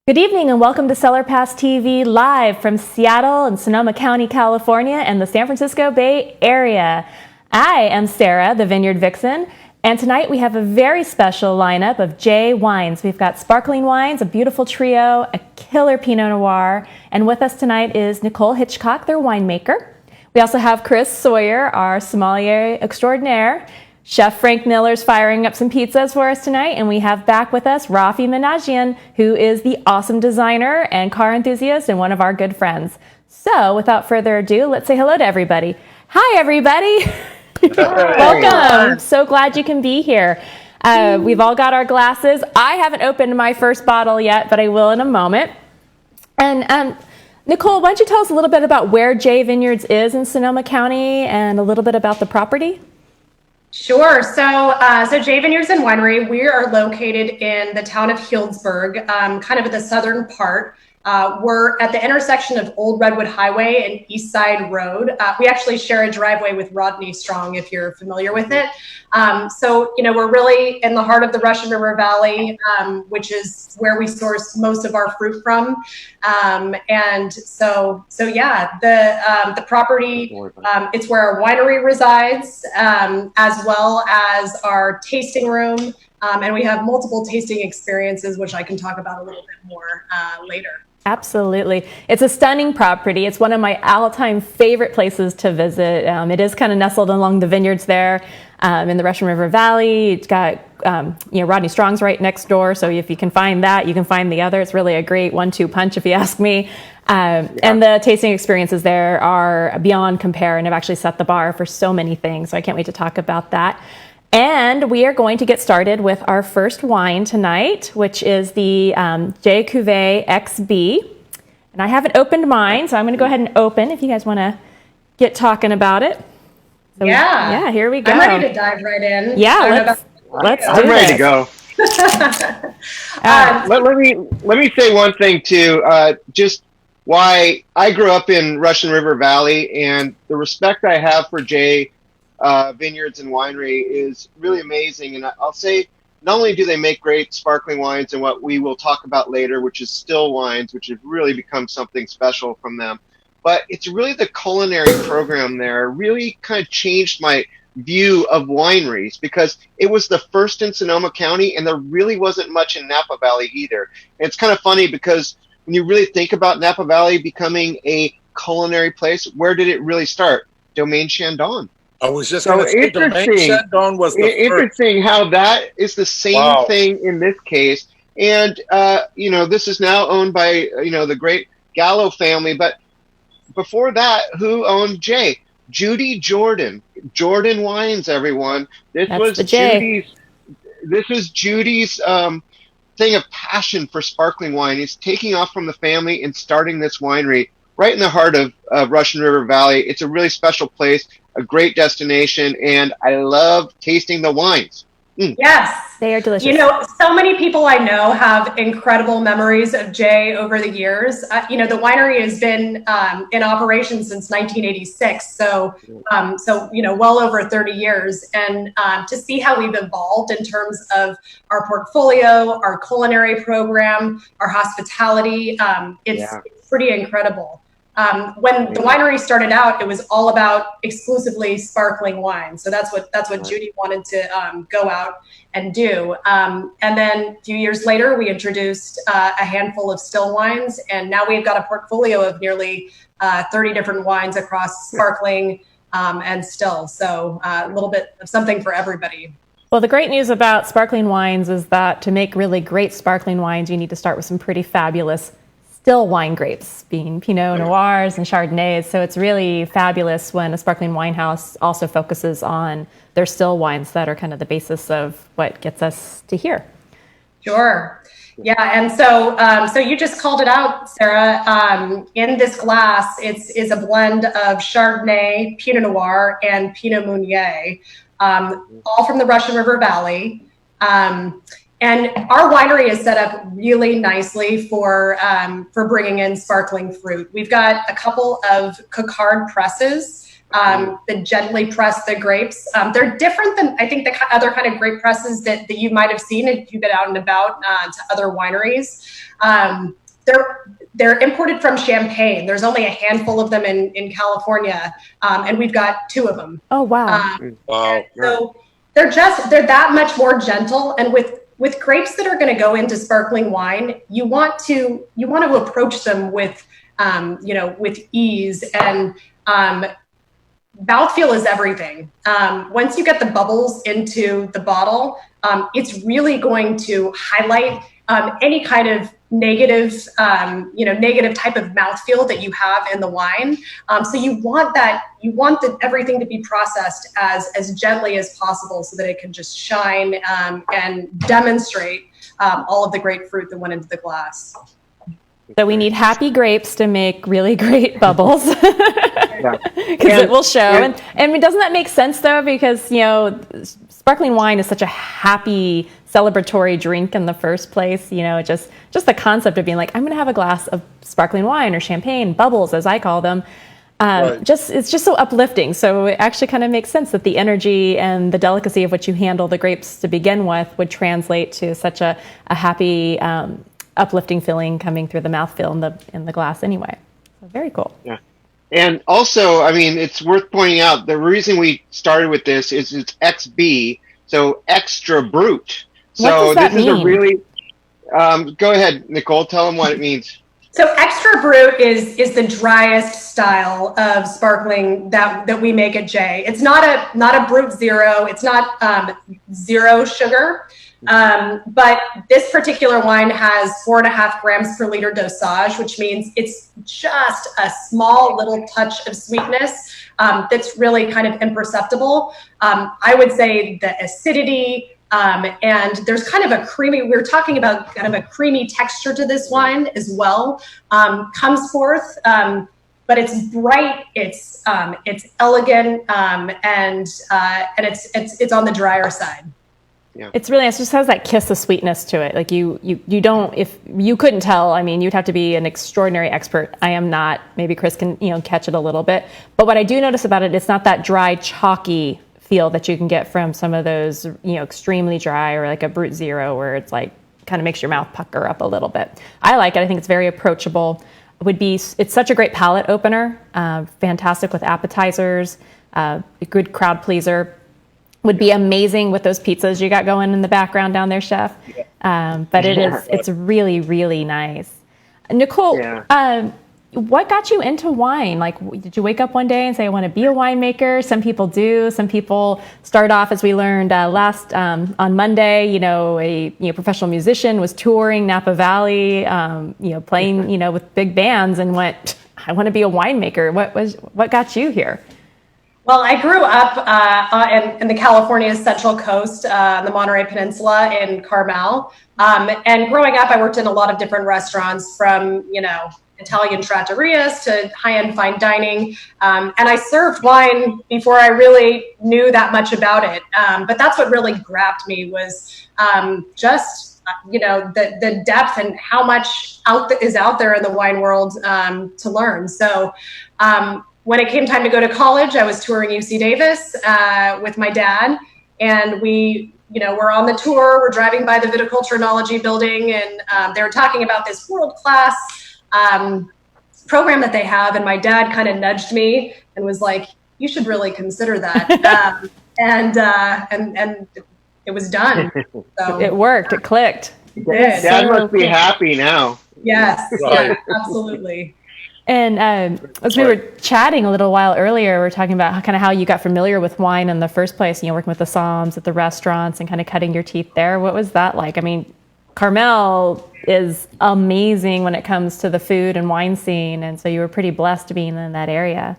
Good evening and welcome to CellarPass TV live from Seattle and Sonoma County, California and the San Francisco Bay Area. I am Sarah, the Vineyard Vixen, and tonight we have a very special lineup of J wines. We've got sparkling wines, a beautiful trio, a killer Pinot Noir, and with us tonight is Nicole Hitchcock, their winemaker. We also have Chris Sawyer, our sommelier extraordinaire. Chef Frank Miller's firing up some pizzas for us tonight, and we have back with us Raffi Minasian, who is the awesome designer and car enthusiast and one of our good friends. So, without further ado, let's say hello to everybody. Hi, everybody. Welcome. So glad you can be here. We've all got our glasses. I haven't opened my first bottle yet, but I will in a moment. And Nicole, why don't you tell us a little bit about where J Vineyards is in Sonoma County and a little bit about the property? Sure. So J Vineyards Winery, we are located in the town of Healdsburg, kind of at the southern part. We're at the intersection of Old Redwood Highway and East Side Road. We actually share a driveway with Rodney Strong, if you're familiar with it. So, we're really in the heart of the Russian River Valley, which is where we source most of our fruit from. And so yeah, the property, it's where our winery resides, as well as our tasting room. And we have multiple tasting experiences, which I can talk about a little bit more later. Absolutely. It's a stunning property. It's one of my all-time favorite places to visit. It is kind of nestled along the vineyards there in the Russian River Valley. It's got, Rodney Strong's right next door. So if you can find that, you can find the other. It's really a great 1-2 punch, if you ask me. And the tasting experiences there are beyond compare and have actually set the bar for so many things. So I can't wait to talk about that. And we are going to get started with our first wine tonight, which is the J Cuvée XB. And I haven't opened mine, so I'm going to go ahead and open if you guys want to get talking about it. So yeah, here we go. I'm ready to dive right in. Yeah, let's do I'm ready to go. Let me say one thing too. Just why I grew up in Russian River Valley, and the respect I have for J Vineyards and Winery is really amazing. And I'll say, not only do they make great sparkling wines and what we will talk about later, which is still wines, which have really become something special from them, but it's really the culinary program there really kind of changed my view of wineries, because it was the first in Sonoma County and there really wasn't much in Napa Valley either. And it's kind of funny because when you really think about Napa Valley becoming a culinary place, where did it really start? Domaine Chandon. I was just going to say, Domaine Chandon was the interesting first. How that is the same thing in this case. And, this is now owned by, the great Gallo family. But before that, who owned J? Judy Jordan. Jordan Wines, everyone. This was Judy's thing of passion for sparkling wine. He's taking off from the family and starting this winery right in the heart of Russian River Valley. It's a really special place, a great destination, and I love tasting the wines. Yes. They are delicious. So many people I know have incredible memories of J over the years. The winery has been in operation since 1986. So, well over 30 years. And to see how we've evolved in terms of our portfolio, our culinary program, our hospitality, it's pretty incredible. When the winery started out, it was all about exclusively sparkling wine. So that's what Judy wanted to go out and do. And then a few years later, we introduced a handful of still wines, and now we've got a portfolio of nearly 30 different wines across sparkling and still. So a little bit of something for everybody. Well, the great news about sparkling wines is that to make really great sparkling wines, you need to start with some pretty fabulous still wine grapes, being Pinot Noirs and Chardonnays. So it's really fabulous when a sparkling wine house also focuses on their still wines that are kind of the basis of what gets us to here. Sure. Yeah. And so you just called it out, Sarah. In this glass, is a blend of Chardonnay, Pinot Noir, and Pinot Meunier, all from the Russian River Valley. And our winery is set up really nicely for bringing in sparkling fruit. We've got a couple of Cocard presses that gently press the grapes. They're different than, I think, the other kind of grape presses that you might have seen if you've been out and about to other wineries. They're imported from Champagne. There's only a handful of them in California, and we've got 2 of them. Oh, wow. Wow. So they're that much more gentle. And with grapes that are going to go into sparkling wine, you want to approach them with with ease, and mouthfeel is everything. Once you get the bubbles into the bottle, it's really going to highlight any kind of negative type of mouthfeel that you have in the wine. So you want everything to be processed as gently as possible, so that it can just shine and demonstrate all of the great fruit that went into the glass. So we need happy grapes to make really great bubbles, because it will show. And doesn't that make sense though? Because sparkling wine is such a happy celebratory drink in the first place. Just the concept of being like, I'm going to have a glass of sparkling wine or champagne, bubbles as I call them. It's just so uplifting. So it actually kind of makes sense that the energy and the delicacy of what you handle the grapes to begin with would translate to such a happy, uplifting feeling coming through the mouthfeel in the glass anyway. So very cool. Yeah. And also, I mean, it's worth pointing out, the reason we started with this is it's XB, so extra brut. So what does that mean? Is a really, go ahead, Nicole, tell them what it means. So extra brut is the driest style of sparkling that we make at J. It's not a brut zero. It's not zero sugar. But this particular wine has 4.5 grams per liter dosage, which means it's just a small little touch of sweetness that's really kind of imperceptible. I would say the acidity, and there's kind of a creamy, we're talking about kind of a creamy texture to this wine as well, comes forth. But it's bright, it's elegant, and it's on the drier side. Yeah. It's really nice. It just has that kiss of sweetness to it. Like you don't, if you couldn't tell, I mean, you'd have to be an extraordinary expert. I am not. Maybe Chris can, catch it a little bit. But what I do notice about it, it's not that dry, chalky feel that you can get from some of those, extremely dry, or like a Brut Zero, where it's like kind of makes your mouth pucker up a little bit. I like it. I think it's very approachable. It's such a great palate opener. Fantastic with appetizers. A good crowd pleaser. Would be amazing with those pizzas you got going in the background down there, Chef. But it's really, really nice. Nicole, what got you into wine? Like, did you wake up one day and say, I want to be a winemaker? Some people do. Some people start off, as we learned on Monday, a professional musician was touring Napa Valley, playing, with big bands, and went, I want to be a winemaker. What got you here? Well, I grew up in the California Central Coast, the Monterey Peninsula in Carmel. And growing up, I worked in a lot of different restaurants, from, Italian trattorias to high-end fine dining. And I served wine before I really knew that much about it. But that's what really grabbed me, was just, the depth and how much is out there in the wine world to learn. So, when it came time to go to college, I was touring UC Davis with my dad, and we, we're on the tour. We're driving by the Viticulture Building, and they were talking about this world-class program that they have. And my dad kind of nudged me and was like, "You should really consider that." And it was done. So it worked. It clicked. It did. Dad must be happy now. Yes, yeah, absolutely. And as we were chatting a little while earlier, we were talking about how you got familiar with wine in the first place, working with the Somms at the restaurants and kind of cutting your teeth there. What was that like? I mean, Carmel is amazing when it comes to the food and wine scene, and so you were pretty blessed being in that area.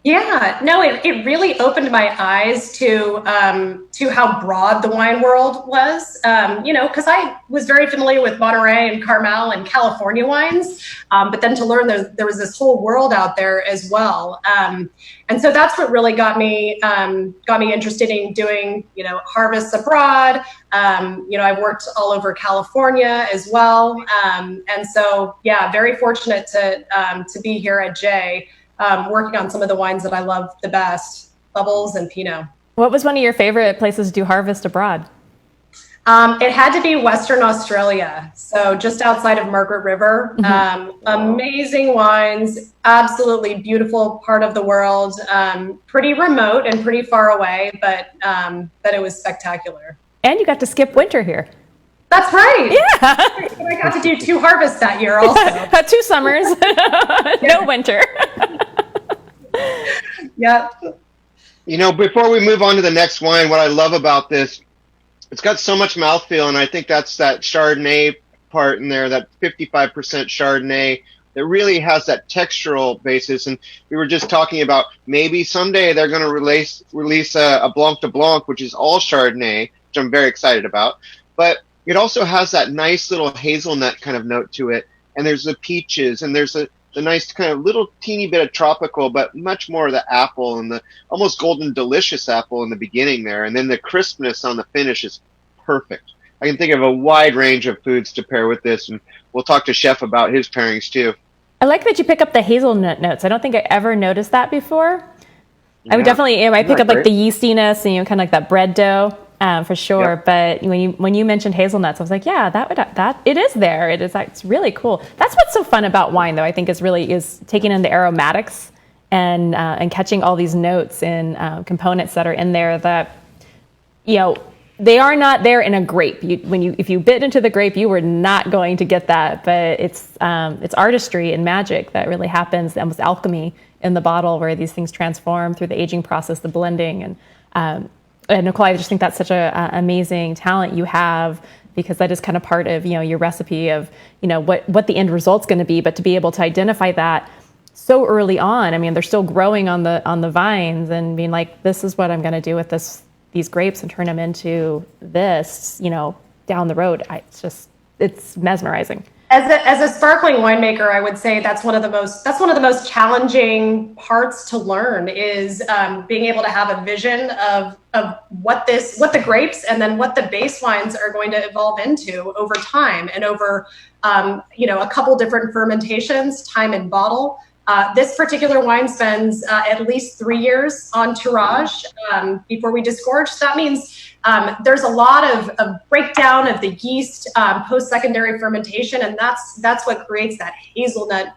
Yeah, no, it really opened my eyes to how broad the wine world was, because I was very familiar with Monterey and Carmel and California wines, but then to learn there was this whole world out there as well. And so that's what really got me interested in doing, harvests abroad. I've worked all over California as well. And so, yeah, very fortunate to be here at J. working on some of the wines that I love the best, bubbles and Pinot. What was one of your favorite places to harvest abroad? It had to be Western Australia, so just outside of Margaret River. Amazing wines, absolutely beautiful part of the world. Pretty remote and pretty far away, but it was spectacular. And you got to skip winter here. That's right. Yeah. I got to do 2 harvests that year also. 2 summers, no winter. Yeah. You know, before we move on to the next wine, what I love about this, it's got so much mouthfeel, and I think that's that Chardonnay part in there, that 55% Chardonnay that really has that textural basis. And we were just talking about maybe someday they're going to release a Blanc de Blanc, which is all Chardonnay, which I'm very excited about. But it also has that nice little hazelnut kind of note to it, and there's the peaches, and there's the nice kind of little teeny bit of tropical, but much more of the apple and the almost golden delicious apple in the beginning there. And then the crispness on the finish is perfect. I can think of a wide range of foods to pair with this, and we'll talk to Chef about his pairings too. I like that you pick up the hazelnut notes. I don't think I ever noticed that before. Yeah. I would definitely, I pick up like the yeastiness and kind of like that bread dough for sure. Yep. But when you mentioned hazelnuts, I was like, yeah, that it is there. It's really cool. That's what's so fun about wine, though. I think is taking in the aromatics and catching all these notes and components that are in there that, they are not there in a grape. If you bit into the grape, you were not going to get that. But it's artistry and magic that really happens, almost alchemy in the bottle, where these things transform through the aging process, the blending. And Nicole, I just think that's such a amazing talent you have, because that is kind of part of your recipe of what the end result's going to be. But to be able to identify that so early on, I mean, they're still growing on the vines, and being like, this is what I'm going to do with these grapes and turn them into this, down the road. It's mesmerizing. As a sparkling winemaker, I would say that's one of the most challenging parts to learn is being able to have a vision of what the grapes and then what the base wines are going to evolve into over time and over a couple different fermentations, time in bottle. This particular wine spends at least 3 years on tirage before we disgorge. So that means there's a lot of breakdown of the yeast post-secondary fermentation, and that's what creates that hazelnut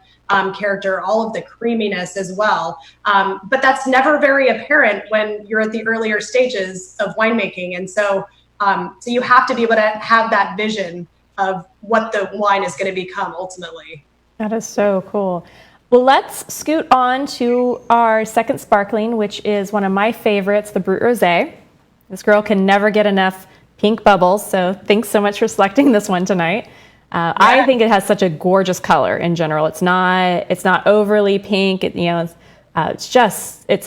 character, all of the creaminess as well. But that's never very apparent when you're at the earlier stages of winemaking, and so you have to be able to have that vision of what the wine is going to become ultimately. That is so cool. Well, let's scoot on to our second sparkling, which is one of my favorites, the Brut Rosé. This girl can never get enough pink bubbles, so thanks so much for selecting this one tonight. I think it has such a gorgeous color in general. It's not overly pink. It's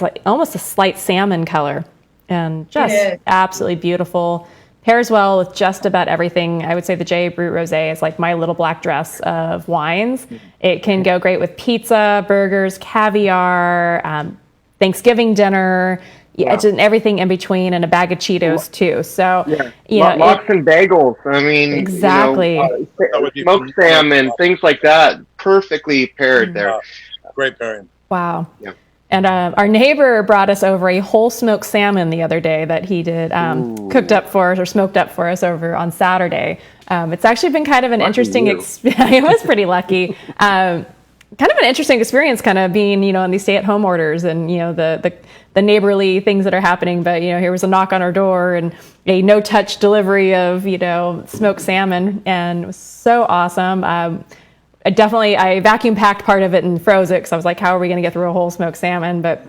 like almost a slight salmon color, and just absolutely beautiful. Pairs well with just about everything. I would say the J Brut Rosé is like my little black dress of wines. It can go great with pizza, burgers, caviar, Thanksgiving dinner, and everything in between, and a bag of Cheetos too. So, lox and bagels. I mean, exactly. Smoked salmon, things like that. Perfectly paired there. Great pairing. Wow. Yeah. And our neighbor brought us over a whole smoked salmon the other day that he did cooked up for us or smoked up for us over on Saturday. It's actually been kind of an interesting experience. I was pretty lucky. Kind of an interesting experience, kind of being, on these stay-at-home orders and, the neighborly things that are happening. But, here was a knock on our door and a no-touch delivery of, smoked salmon, and it was so awesome. I vacuum packed part of it and froze it because I was like, how are we going to get through a whole smoked salmon? But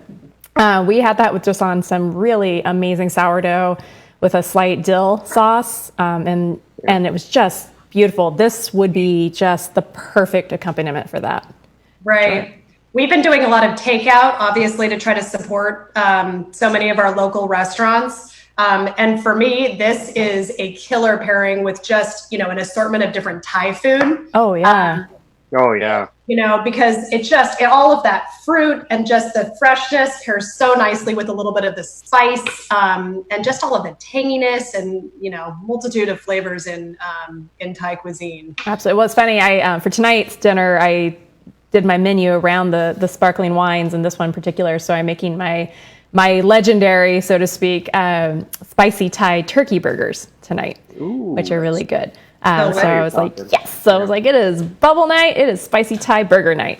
we had that with just on some really amazing sourdough with a slight dill sauce. And it was just beautiful. This would be just the perfect accompaniment for that. Right. We've been doing a lot of takeout, obviously, to try to support so many of our local restaurants. And for me, this is a killer pairing with just, an assortment of different Thai food. Oh, yeah. Because all of that fruit and just the freshness pairs so nicely with a little bit of the spice and just all of the tanginess and, multitude of flavors in Thai cuisine. Absolutely. Well, it's funny. For tonight's dinner, I did my menu around the sparkling wines and this one in particular. So I'm making my legendary, so to speak, spicy Thai turkey burgers tonight, which are really good. So I was like, yes. So I was like, it is bubble night. It is spicy Thai burger night.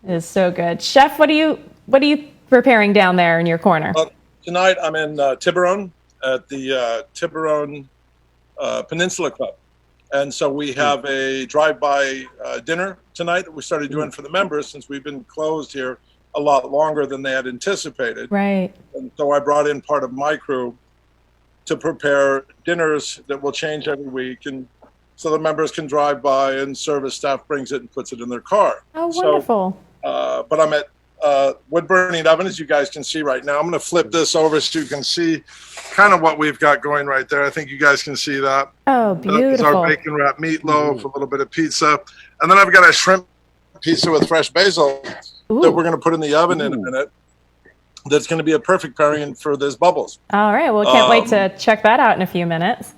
It is so good. Chef, what are you preparing down there in your corner? Tonight I'm in Tiburon at the Tiburon Peninsula Club. And so we have a drive-by dinner tonight that we started doing for the members since we've been closed here a lot longer than they had anticipated. Right. And so I brought in part of my crew to prepare dinners that will change every week, and so the members can drive by and service staff brings it and puts it in their car. Oh, wonderful. But I'm at wood burning oven, as you guys can see right now. I'm going to flip this over so you can see kind of what we've got going right there. I think you guys can see that. Oh, beautiful. That's our bacon wrapped meatloaf, a little bit of pizza. And then I've got a shrimp pizza with fresh basil that we're going to put in the oven in a minute. That's going to be a perfect pairing for this bubbles. All right. Well, can't wait to check that out in a few minutes.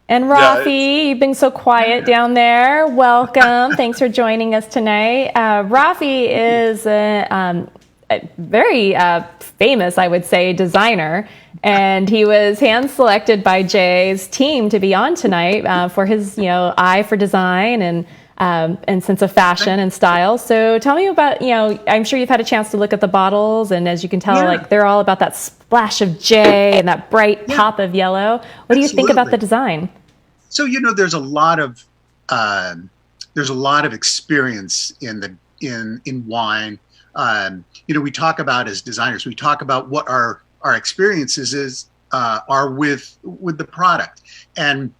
And Raffi, you've been so quiet down there. Welcome. Thanks for joining us tonight. Raffi is a very famous, I would say, designer. And he was hand-selected by Jay's team to be on tonight for his, eye for design and sense of fashion and style. So tell me about, I'm sure you've had a chance to look at the bottles, and as you can tell, like they're all about that splash of Jay and that bright pop of yellow. What do you think about the design? So there's a lot of experience in wine. We talk about, as designers, we talk about what our experiences are with the product, and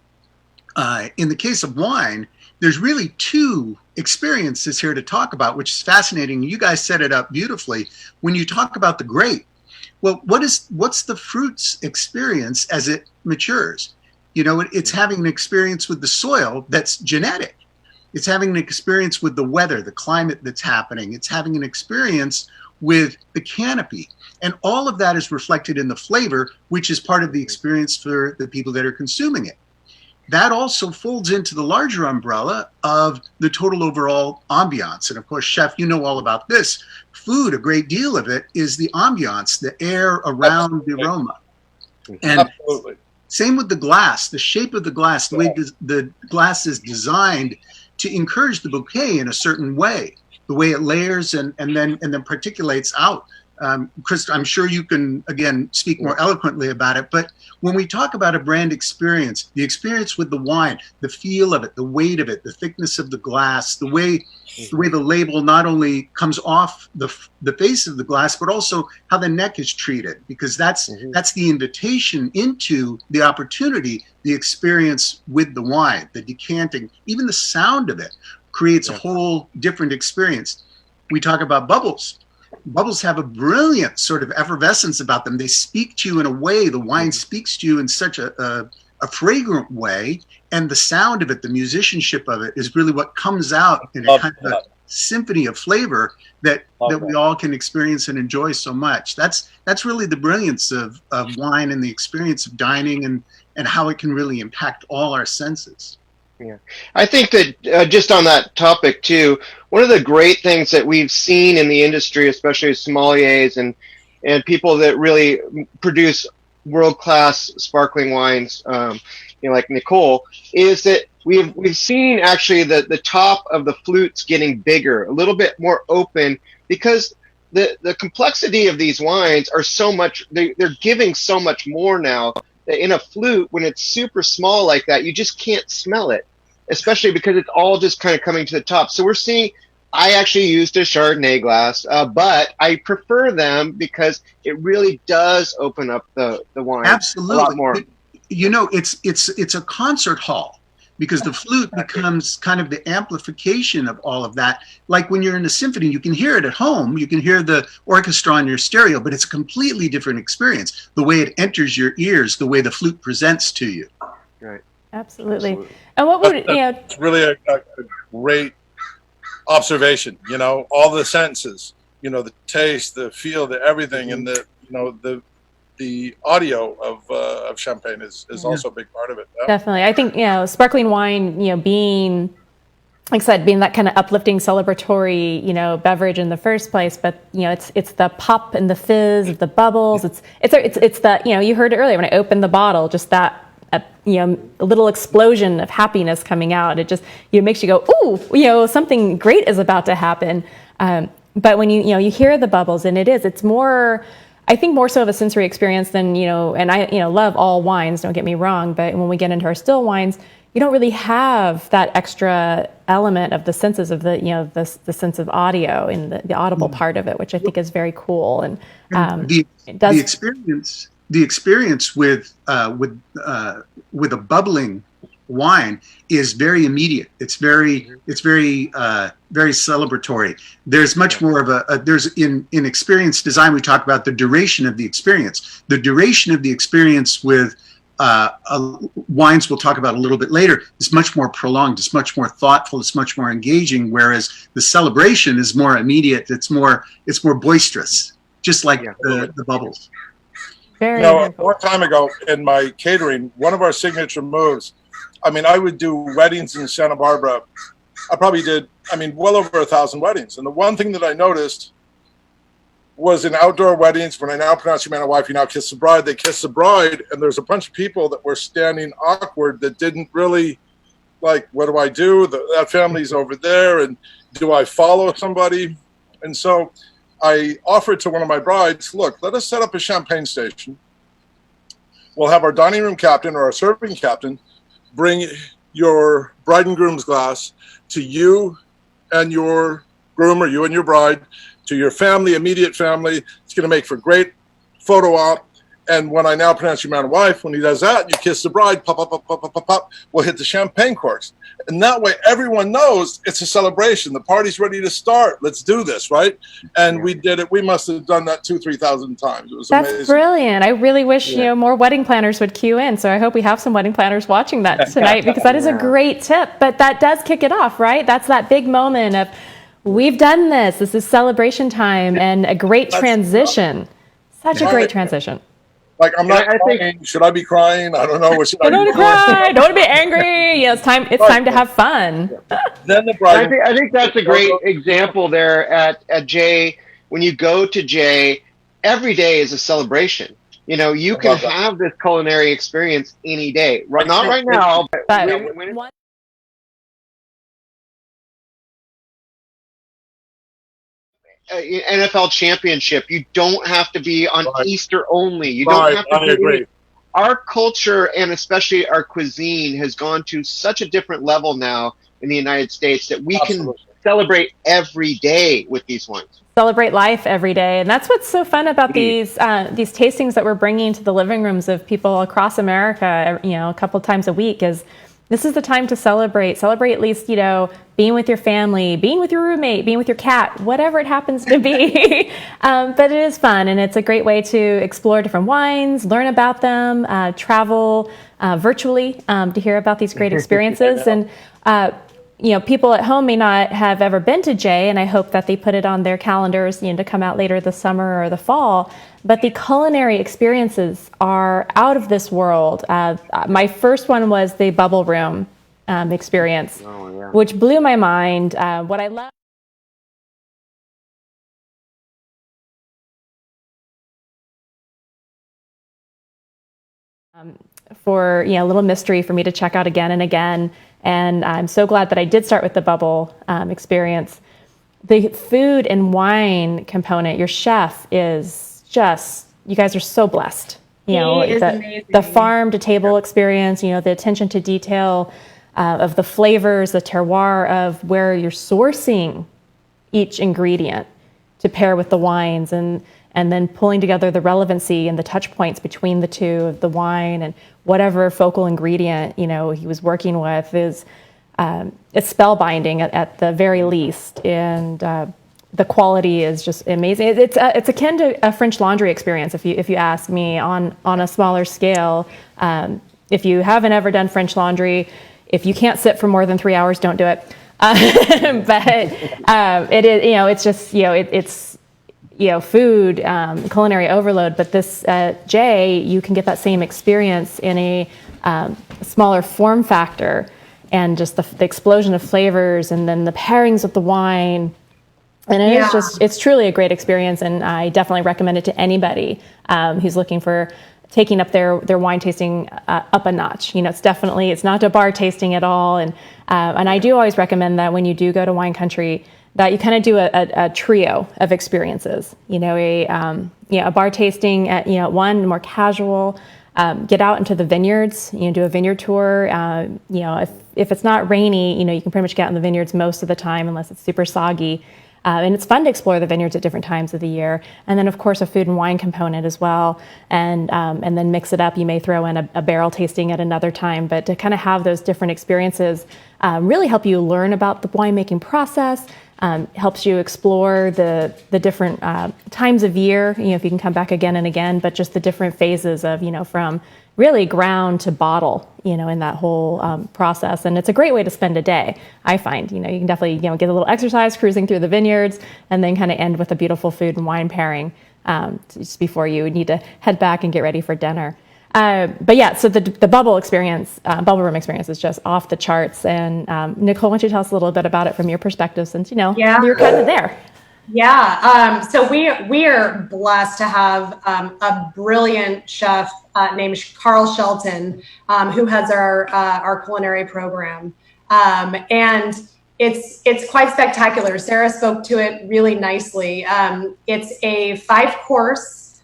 in the case of wine, there's really two experiences here to talk about, which is fascinating. You guys set it up beautifully. When you talk about the grape, well, what's the fruit's experience as it matures? It's having an experience with the soil that's genetic. It's having an experience with the weather, the climate that's happening. It's having an experience with the canopy. And all of that is reflected in the flavor, which is part of the experience for the people that are consuming it. That also folds into the larger umbrella of the total overall ambiance. And of course, Chef, you know all about this. Food, a great deal of it is the ambiance, the air around the aroma. And Absolutely. Same with the glass, the shape of the glass, the way the glass is designed to encourage the bouquet in a certain way, the way it layers and then particulates out. Chris, I'm sure you can, again, speak more eloquently about it, but when we talk about a brand experience, the experience with the wine, the feel of it, the weight of it, the thickness of the glass, the way the label not only comes off the face of the glass, but also how the neck is treated, because that's the invitation into the opportunity, the experience with the wine, the decanting, even the sound of it creates a whole different experience. We talk about bubbles. Bubbles have a brilliant sort of effervescence about them. They speak to you in a way, the wine speaks to you in such a fragrant way, and the sound of it, the musicianship of it is really what comes out in a kind of a symphony of flavor that we all can experience and enjoy so much. That's really the brilliance of wine and the experience of dining and how it can really impact all our senses. Yeah, I think that just on that topic too, one of the great things that we've seen in the industry, especially sommeliers and people that really produce world-class sparkling wines, like Nicole, is that we've seen actually the top of the flutes getting bigger, a little bit more open, because the complexity of these wines are so much, they're giving so much more now that in a flute, when it's super small like that, you just can't smell it, especially because it's all just kind of coming to the top. So we're seeing, I actually used a Chardonnay glass, but I prefer them because it really does open up the wine a lot more. It's a concert hall, because the flute becomes kind of the amplification of all of that. Like when you're in a symphony, you can hear it at home, you can hear the orchestra on your stereo, but it's a completely different experience. The way it enters your ears, the way the flute presents to you. Right. Absolutely. And what would It's really a great observation. All the senses. The taste, the feel, the everything, and the audio of champagne is also a big part of it. Yeah? Definitely. I think, sparkling wine, being like I said, being that kind of uplifting, celebratory, beverage in the first place, but it's the pop and the fizz of the bubbles. It's the you heard it earlier when I opened the bottle, just that a little explosion of happiness coming out. It just makes you go, ooh, something great is about to happen. But when you hear the bubbles, and it's more, I think more so of a sensory experience than and I love all wines. Don't get me wrong, but when we get into our still wines, you don't really have that extra element of the senses of the sense of audio and the audible part of it, which I think is very cool. And the experience with a bubbling wine is very immediate. It's very celebratory. There's much more of in experience design, we talk about the duration of the experience. The duration of the experience with wines we'll talk about a little bit later is much more prolonged. It's much more thoughtful. It's much more engaging. Whereas the celebration is more immediate. It's more boisterous, just like the bubbles. Very a long time ago in my catering, one of our signature moves, I would do weddings in Santa Barbara. I probably did, well over 1,000 weddings. And the one thing that I noticed was in outdoor weddings, when I now pronounce you man and wife, you now kiss the bride, they kiss the bride, and there's a bunch of people that were standing awkward that didn't really, like, what do I do? That family's over there, and do I follow somebody? And so I offered to one of my brides, look, let us set up a champagne station. We'll have our dining room captain or our serving captain bring your bride and groom's glass to you and your groom, or you and your bride, to your family, immediate family. It's going to make for great photo op. And when I now pronounce you man and wife, when he does that, you kiss the bride, pop, pop, pop, pop, pop, pop, pop, we'll hit the champagne corks. And that way everyone knows it's a celebration. The party's ready to start. Let's do this, right? And we did it. We must have done that 2,000-3,000 times. It was amazing. That's brilliant. I really wish more wedding planners would cue in. So I hope we have some wedding planners watching that tonight, because that is a great tip. But that does kick it off, right? That's that big moment of, we've done this. This is celebration time, and a great transition. Such a great transition. Like, I'm not crying. Should I be crying? I don't know. What should I don't want to cry. Don't want to be angry. It's time to have fun. Then the bride. I think that's a great example there at J. When you go to J, every day is a celebration. You can have this culinary experience any day. Not right now, but when NFL championship, you don't have to be on Easter only. You don't have to be. Our culture, and especially our cuisine, has gone to such a different level now in the United States that we can celebrate every day with these wines. Celebrate life every day. And that's what's so fun about these tastings that we're bringing to the living rooms of people across America, a couple times a week, is this is the time to celebrate at least, being with your family, being with your roommate, being with your cat, whatever it happens to be. But it is fun, and it's a great way to explore different wines, learn about them, travel virtually to hear about these great experiences. And, people at home may not have ever been to J, and I hope that they put it on their calendars, to come out later this summer or the fall. But the culinary experiences are out of this world. My first one was the bubble room experience, which blew my mind. What I love for a little mystery for me to check out again and again. And I'm so glad that I did start with the bubble experience. The food and wine component, your chef is just, you guys are so blessed. The farm to table experience, the attention to detail of the flavors, the terroir of where you're sourcing each ingredient to pair with the wines, and then pulling together the relevancy and the touch points between the two of the wine and whatever focal ingredient, he was working with is, it's spellbinding at the very least. And the quality is just amazing. It's akin to a French Laundry experience, if you ask me, on a smaller scale. If you haven't ever done French Laundry, if you can't sit for more than 3 hours, don't do it. But it is, it's just, it's food, culinary overload. But this J, you can get that same experience in a smaller form factor. and just the explosion of flavors, and then the pairings with the wine. And it is just, it's truly a great experience, and I definitely recommend it to anybody who's looking for taking up their wine tasting up a notch. You know, it's not a bar tasting at all. And I do always recommend that when you do go to wine country, that you kind of do a trio of experiences. You know, a bar tasting at, one more casual, get out into the vineyards, do a vineyard tour. If it's not rainy, you can pretty much get out in the vineyards most of the time unless it's super soggy. And it's fun to explore the vineyards at different times of the year. And then, of course, a food and wine component as well. And then mix it up. You may throw in a barrel tasting at another time. But to kind of have those different experiences really help you learn about the winemaking process, helps you explore the different times of year, if you can come back again and again, but just the different phases of, from really ground to bottle, in that whole process. And it's a great way to spend a day, I find. You can definitely, get a little exercise cruising through the vineyards, and then kind of end with a beautiful food and wine pairing just before you need to head back and get ready for dinner. But yeah, so the bubble room experience is just off the charts. And Nicole, why don't you tell us a little bit about it from your perspective, since, you're kind of there. Yeah. So we are blessed to have a brilliant chef named Carl Shelton, who heads our culinary program. And it's quite spectacular. Sarah spoke to it really nicely. It's a 5-course.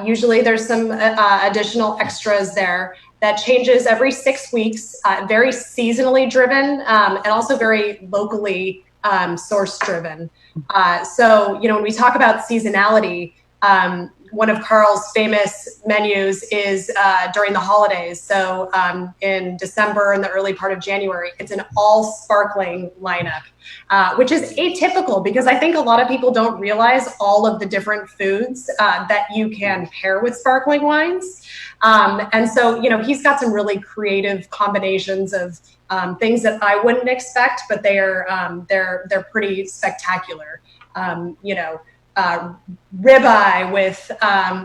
Usually there's some additional extras there that changes every 6 weeks, very seasonally driven, and also very locally source driven. So, when we talk about seasonality, one of Carl's famous menus is during the holidays. So in December and the early part of January, it's an all sparkling lineup, which is atypical because I think a lot of people don't realize all of the different foods that you can pair with sparkling wines. And so, he's got some really creative combinations of things that I wouldn't expect, but they're pretty spectacular. Ribeye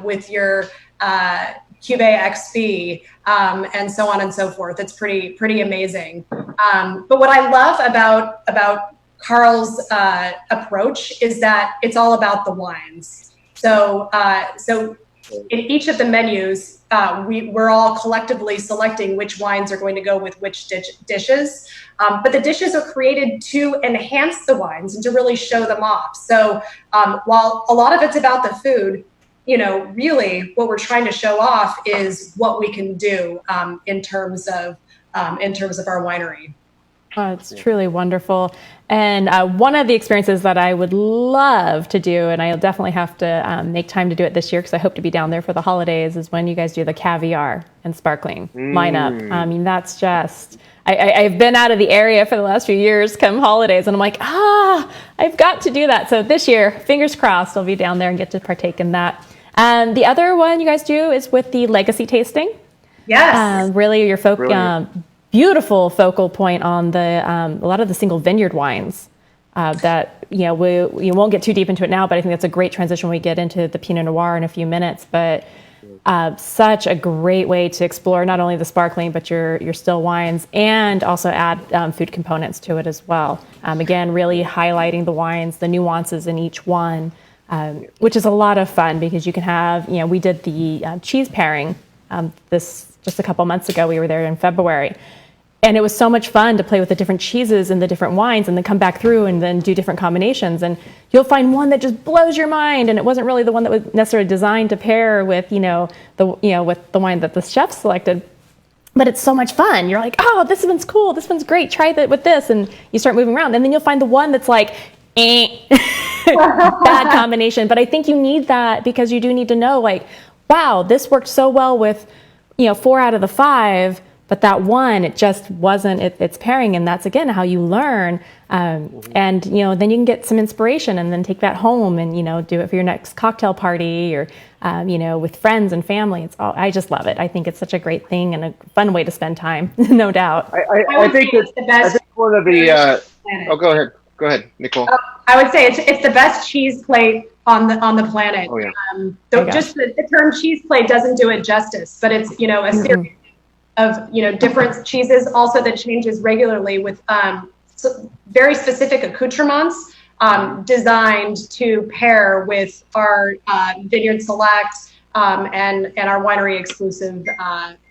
with your Cuvée XB, and so on and so forth. It's pretty amazing. But what I love about Carl's approach is that it's all about the wines. So in each of the menus, we're all collectively selecting which wines are going to go with which dishes. But the dishes are created to enhance the wines and to really show them off. So while a lot of it's about the food, really what we're trying to show off is what we can do in terms of our winery. Oh, it's truly wonderful. And one of the experiences that I would love to do, and I'll definitely have to make time to do it this year because I hope to be down there for the holidays, is when you guys do the caviar and sparkling lineup. I mean, that's just... I've been out of the area for the last few years come holidays, and I'm like, I've got to do that. So this year, fingers crossed, I'll be down there and get to partake in that. The other one you guys do is with the legacy tasting. Yes. Really your beautiful focal point on the a lot of the single vineyard wines that we won't get too deep into it now, but I think that's a great transition when we get into the Pinot Noir in a few minutes. But such a great way to explore not only the sparkling but your still wines, and also add food components to it as well. Again, really highlighting the wines, the nuances in each one, which is a lot of fun because you can have we did the cheese pairing this just a couple months ago. We were there in February. And it was so much fun to play with the different cheeses and the different wines and then come back through and then do different combinations. And you'll find one that just blows your mind. And it wasn't really the one that was necessarily designed to pair with, with the wine that the chef selected. But it's so much fun. You're like, oh, this one's cool. This one's great. Try that with this. And you start moving around. And then you'll find the one that's like, bad combination. But I think you need that because you do need to know, like, wow, this worked so well with, 4 out of the 5. But that one, it just wasn't its pairing, and that's again how you learn. And then you can get some inspiration, and then take that home, and do it for your next cocktail party, or with friends and family. I just love it. I think it's such a great thing and a fun way to spend time, no doubt. I think it's the best. I think one of the. Go ahead, Nicole. I would say it's the best cheese plate on the planet. Oh yeah. Just the term cheese plate doesn't do it justice, but it's a series different cheeses, also that changes regularly with very specific accoutrements designed to pair with our Vineyard Select and our winery exclusive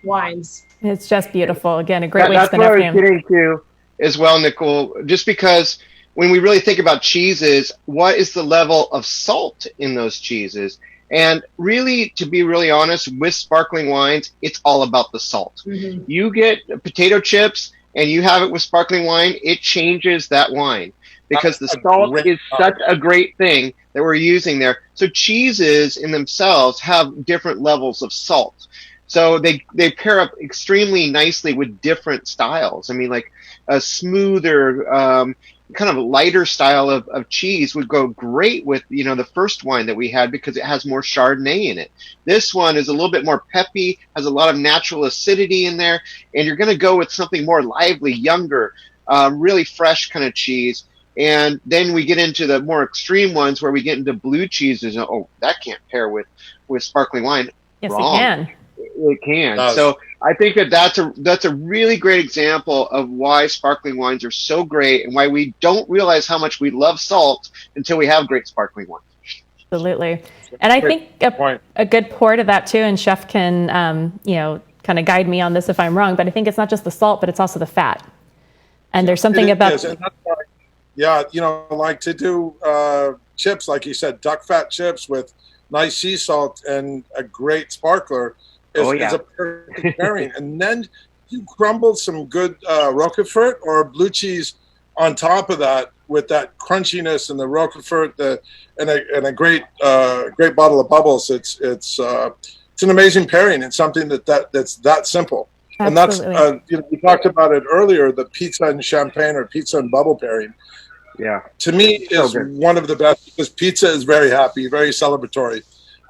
wines. It's just beautiful. Again, a great way to That's spend what I afternoon. was getting to as well, Nicole. Just because when we really think about cheeses, what is the level of salt in those cheeses? And really, to be really honest, with sparkling wines, it's all about the salt. Mm-hmm. You get potato chips and you have it with sparkling wine, it changes that wine because the salt is such a great thing that we're using there. So cheeses in themselves have different levels of salt. So they pair up extremely nicely with different styles. I mean, like a smoother, kind of lighter style of cheese would go great with, the first wine that we had because it has more Chardonnay in it. This one is a little bit more peppy, has a lot of natural acidity in there, and you're going to go with something more lively, younger, really fresh kind of cheese. And then we get into the more extreme ones where we get into blue cheeses. And, oh, that can't pair with sparkling wine. Yes, Wrong. it can. It can. So I think that's a really great example of why sparkling wines are so great and why we don't realize how much we love salt until we have great sparkling wines. Absolutely. And I think a good pour to that too, and Chef can, kind of guide me on this if I'm wrong, but I think it's not just the salt, but it's also the fat. And there's something about... like to do chips, like you said, duck fat chips with nice sea salt and a great sparkler is a perfect pairing. And then you crumble some good Roquefort or blue cheese on top of that with that crunchiness and the Roquefort and a great bottle of bubbles. It's an amazing pairing and something that's that simple. Absolutely. And that's we talked about it earlier, the pizza and champagne or pizza and bubble pairing. Yeah, to me is one of the best because pizza is very happy, very celebratory,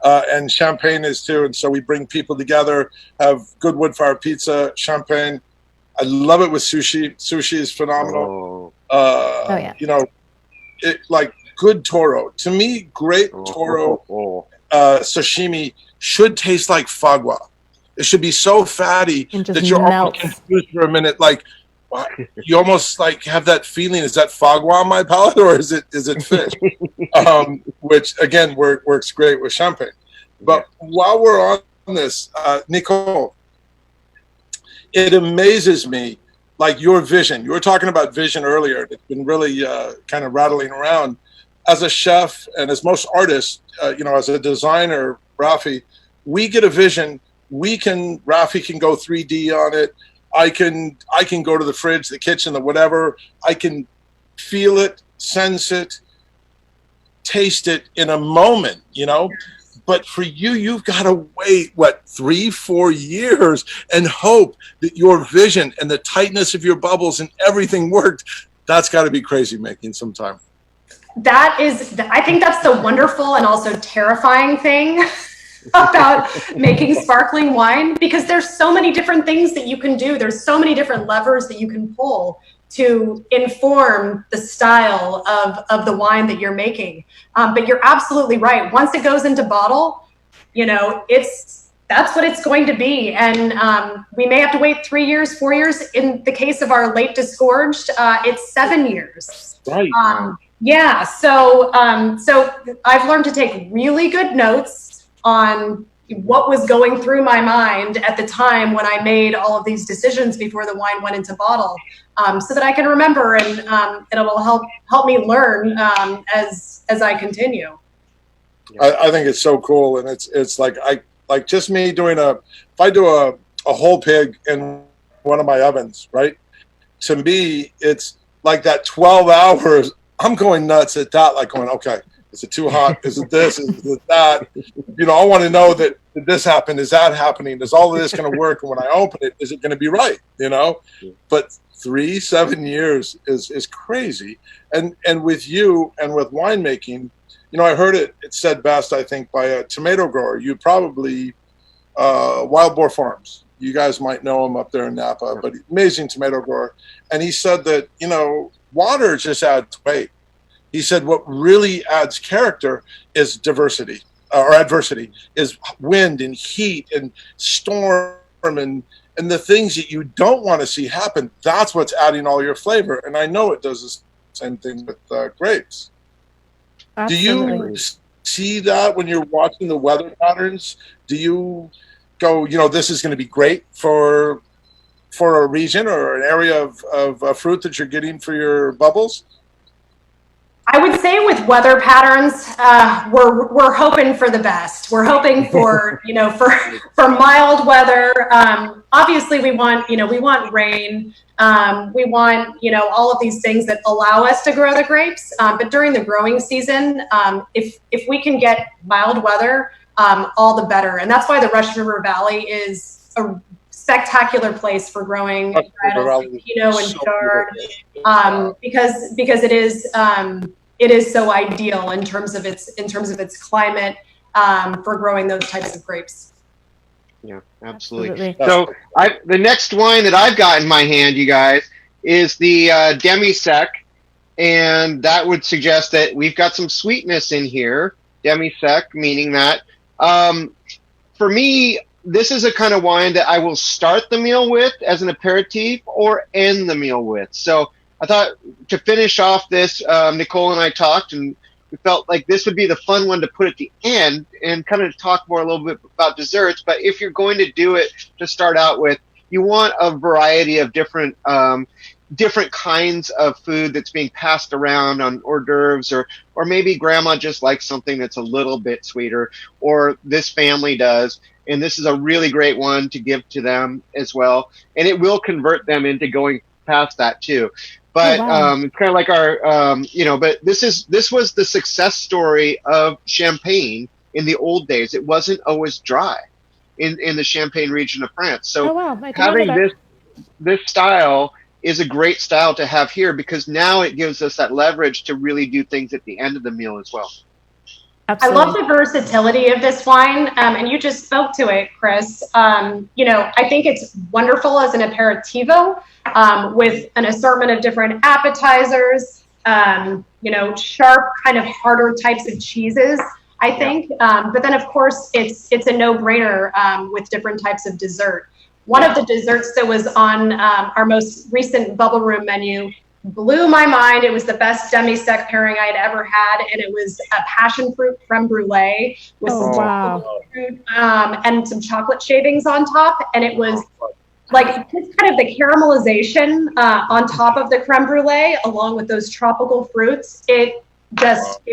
and champagne is too. And so we bring people together, have good wood fire pizza, champagne. I love it with sushi. Sushi is phenomenal. Like good toro. To me, great toro sashimi should taste like foie gras. It should be so fatty that you're almost confused for a minute, like. You almost like have that feeling, is that foie gras on my palate or is it fish? Which again works great with champagne. But while we're on this, Nicole, it amazes me, like your vision. You were talking about vision earlier. It's been really kind of rattling around. As a chef and as most artists, as a designer, Raffi, we get a vision. Raffi can go 3D on it. I can go to the fridge, the kitchen, the whatever. I can feel it, sense it, taste it in a moment, But for you, you've got to wait, 3-4 years and hope that your vision and the tightness of your bubbles and everything worked. That's got to be crazy making some time. I think that's the wonderful and also terrifying thing about making sparkling wine, because there's so many different things that you can do. There's so many different levers that you can pull to inform the style of the wine that you're making. But you're absolutely right. Once it goes into bottle, that's what it's going to be. And we may have to wait 3 years, 4 years. In the case of our late disgorged, it's 7 years. Right. So I've learned to take really good notes on what was going through my mind at the time when I made all of these decisions before the wine went into bottle, so that I can remember and it will help me learn as I continue. I think it's so cool, and it's like just me doing if I do a whole pig in one of my ovens, right? To me, it's like that 12 hours. I'm going nuts at that, like going, okay. Is it too hot? Is it this? Is it that? I want to know that this happened. Is that happening? Is all of this going to work? And when I open it, is it going to be right? But 7 years is crazy. And with you and with winemaking, I heard it said best, I think, by a tomato grower. You probably, Wild Boar Farms. You guys might know him up there in Napa, but amazing tomato grower. And he said that, water just adds weight. He said what really adds character is diversity or adversity, is wind and heat and storm and And the things that you don't want to see happen, that's what's adding all your flavor. And I know it does the same thing with grapes. Absolutely. Do you see that when you're watching the weather patterns? Do you go, this is going to be great for a region or an area of fruit that you're getting for your bubbles? I would say with weather patterns, we're hoping for the best. We're hoping for for mild weather. Obviously, we want rain. We want all of these things that allow us to grow the grapes. But during the growing season, if we can get mild weather, all the better. And that's why the Russian River Valley is a spectacular place for growing varietals, Pinot and Chard, because it is so ideal in terms of its climate for growing those types of grapes. Yeah, absolutely. So the next wine that I've got in my hand, you guys, is the demi-sec, and that would suggest that we've got some sweetness in here. Demi-sec, meaning that for me, this is a kind of wine that I will start the meal with as an aperitif or end the meal with. So I thought to finish off this, Nicole and I talked, and we felt like this would be the fun one to put at the end and kind of talk more a little bit about desserts. But if you're going to do it to start out with, you want a variety of different kinds of food that's being passed around on hors d'oeuvres, or maybe grandma just likes something that's a little bit sweeter, or this family does. And this is a really great one to give to them as well. And it will convert them into going past that too. But it's kind of like our, but this was the success story of Champagne in the old days. It wasn't always dry in the Champagne region of France. So having this style is a great style to have here, because now it gives us that leverage to really do things at the end of the meal as well. Absolutely. I love the versatility of this wine, and you just spoke to it, Chris. I think it's wonderful as an aperitivo with an assortment of different appetizers, sharp, kind of harder types of cheeses, I think. But then, of course, it's a no-brainer with different types of dessert. One of the desserts that was on our most recent Bubble Room menu blew my mind. It was the best demi-sec pairing I had ever had, and it was a passion fruit creme brulee with some fruit, and some chocolate shavings on top, and it was like just kind of the caramelization on top of the creme brulee, along with those tropical fruits. It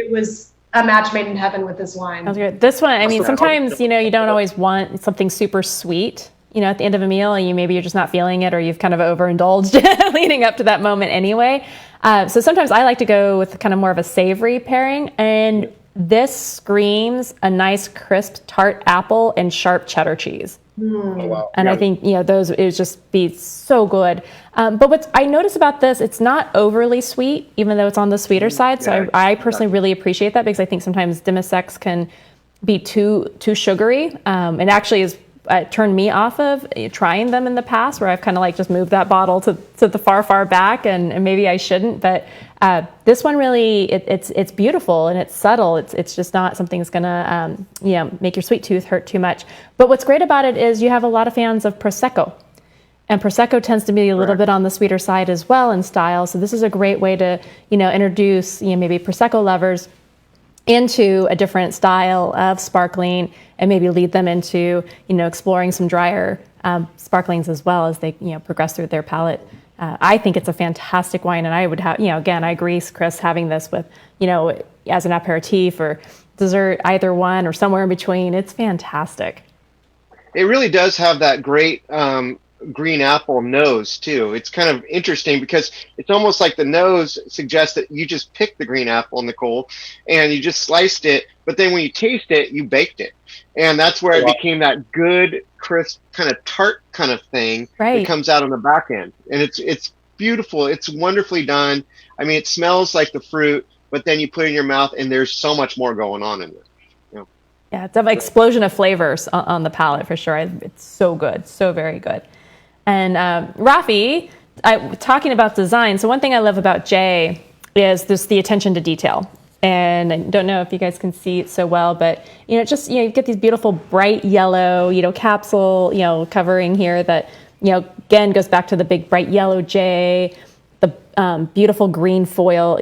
was a match made in heaven with this wine. That's good. This one, I mean, sometimes you don't always want something super sweet, at the end of a meal, and you're just not feeling it, or you've kind of overindulged leading up to that moment anyway. So sometimes I like to go with kind of more of a savory pairing, and this screams a nice crisp tart apple and sharp cheddar cheese. And I think those, it would just be so good. But what I notice about this, it's not overly sweet, even though it's on the sweeter side. So I personally really appreciate that, because I think sometimes demi-secs can be too sugary. It actually is turned me off of trying them in the past, where I've kind of like just moved that bottle to the far back, and maybe I shouldn't. But this one really, it's beautiful and it's subtle. It's just not something that's gonna make your sweet tooth hurt too much. But what's great about it is you have a lot of fans of Prosecco, and Prosecco tends to be a little bit on the sweeter side as well in style. So this is a great way to introduce maybe Prosecco lovers into a different style of sparkling, and maybe lead them into exploring some drier sparklings as well as they progress through their palate. I think it's a fantastic wine, and I would have again, I agree, Chris, having this with as an aperitif or dessert, either one or somewhere in between. It's fantastic. It really does have that great green apple nose too. It's kind of interesting because it's almost like the nose suggests that you just picked the green apple, Nicole, and you just sliced it, but then when you taste it, you baked it. And that's where it became that good, crisp, kind of tart kind of thing that comes out on the back end. And it's beautiful. It's wonderfully done. I mean, it smells like the fruit, but then you put it in your mouth and there's so much more going on in it. Yeah, it's an explosion of flavors on the palate for sure. It's so good, so very good. And Raffi, talking about design, so one thing I love about Jay is the attention to detail. And I don't know if you guys can see it so well, but you get these beautiful bright yellow, capsule, covering here that again, goes back to the big bright yellow J, the beautiful green foil,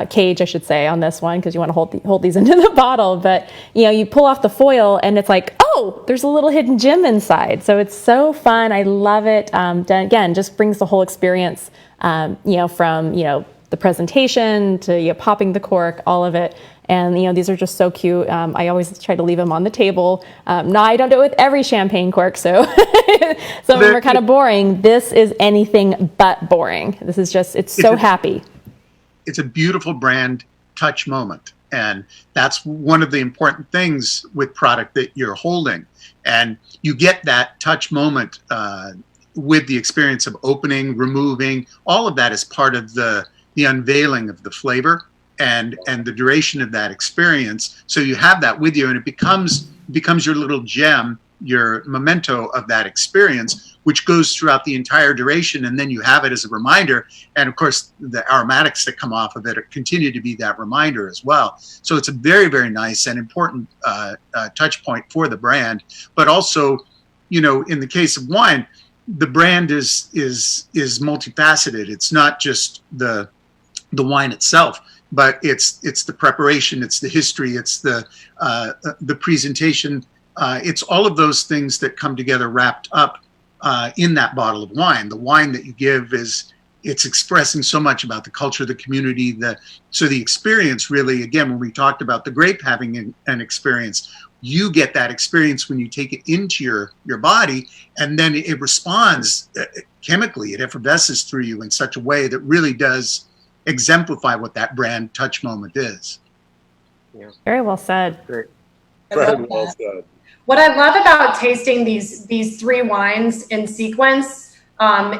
cage, I should say, on this one, because you want to hold these into the bottle. But, you pull off the foil and it's like, oh, there's a little hidden gem inside. So it's so fun. I love it. Again, just brings the whole experience, from, the presentation to popping the cork, all of it. And, these are just so cute. I always try to leave them on the table. No, I don't do it with every champagne cork, so some of them are kind of boring. This is anything but boring. This is just, it's so happy. It's a beautiful brand touch moment. And that's one of the important things with product that you're holding. And you get that touch moment with the experience of opening, removing. All of that is part of the unveiling of the flavor and the duration of that experience. So you have that with you, and it becomes your little gem, your memento of that experience, which goes throughout the entire duration. And then you have it as a reminder. And of course, the aromatics that come off of it continue to be that reminder as well. So it's a very, very nice and important touch point for the brand. But also, in the case of wine, the brand is multifaceted. It's not just the wine itself, but it's the preparation, it's the history, it's the presentation. It's all of those things that come together wrapped up in that bottle of wine. The wine that you give it's expressing so much about the culture, the community, so the experience really, again, when we talked about the grape having an experience, you get that experience when you take it into your body, and then it responds chemically. It effervesces through you in such a way that really does exemplify what that brand touch moment is. Yeah. Very well said. Great. Very well said. What I love about tasting these three wines in sequence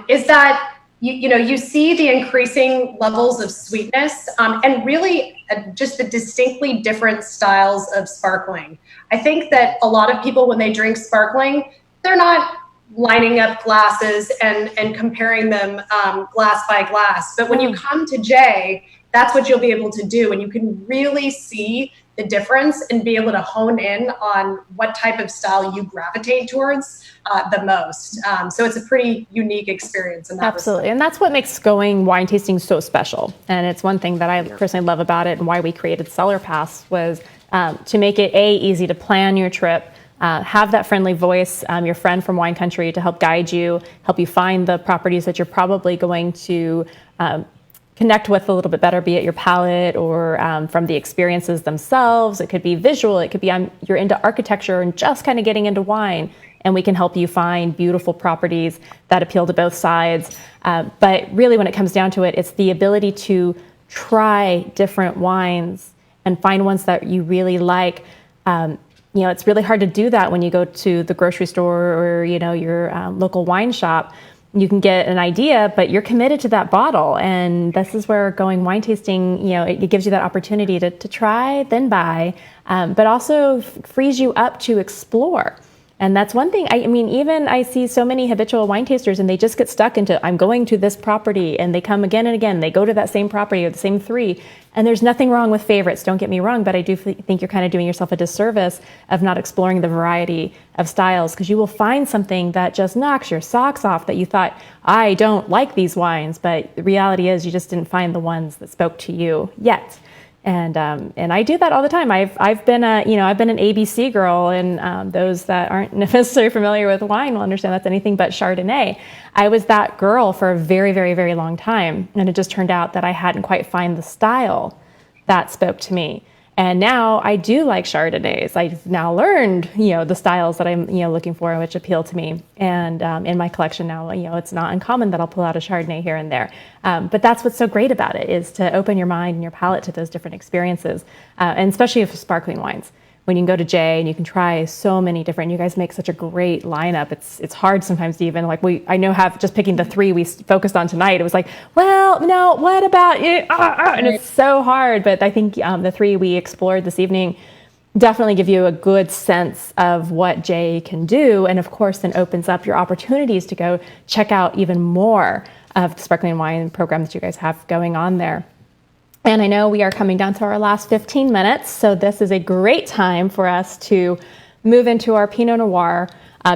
is that you see the increasing levels of sweetness and really just the distinctly different styles of sparkling. I think that a lot of people, when they drink sparkling, they're not lining up glasses and comparing them glass by glass. But when you come to Jay, that's what you'll be able to do. And you can really see the difference and be able to hone in on what type of style you gravitate towards the most. So it's a pretty unique experience in that Absolutely. respect. And that's what makes going wine tasting so special. And it's one thing that I personally love about it, and why we created CellarPass was to make it easy to plan your trip, have that friendly voice, your friend from wine country, to help guide you, help you find the properties that you're probably going to connect with a little bit better, be it your palate or from the experiences themselves. It could be visual. It could be you're into architecture and just kind of getting into wine, and we can help you find beautiful properties that appeal to both sides. But really, when it comes down to it, it's the ability to try different wines and find ones that you really like. It's really hard to do that when you go to the grocery store or, your local wine shop. You can get an idea, but you're committed to that bottle. And this is where going wine tasting, it gives you that opportunity to try, then buy, but also frees you up to explore. And that's one thing. Even I see so many habitual wine tasters, and they just get stuck into, I'm going to this property, and they come again and again. They go to that same property or the same three. And there's nothing wrong with favorites, don't get me wrong, but I do think you're kind of doing yourself a disservice of not exploring the variety of styles, because you will find something that just knocks your socks off, that you thought, I don't like these wines, but the reality is you just didn't find the ones that spoke to you yet. And I do that all the time. I've been an ABC girl, and those that aren't necessarily familiar with wine will understand that's anything but Chardonnay. I was that girl for a very, very, very long time, and it just turned out that I hadn't quite found the style that spoke to me. And now I do like Chardonnays. I've now learned, the styles that I'm, looking for, which appeal to me. And in my collection now, it's not uncommon that I'll pull out a Chardonnay here and there. But that's what's so great about it, is to open your mind and your palate to those different experiences, and especially for sparkling wines. When you can go to Jay and you can try so many different, you guys make such a great lineup. It's hard sometimes to even, just picking the three we focused on tonight, it was like, well, no, what about it? And it's so hard. But I think the three we explored this evening definitely give you a good sense of what Jay can do. And of course, then opens up your opportunities to go check out even more of the sparkling wine program that you guys have going on there. And I know we are coming down to our last 15 minutes, so this is a great time for us to move into our Pinot Noir.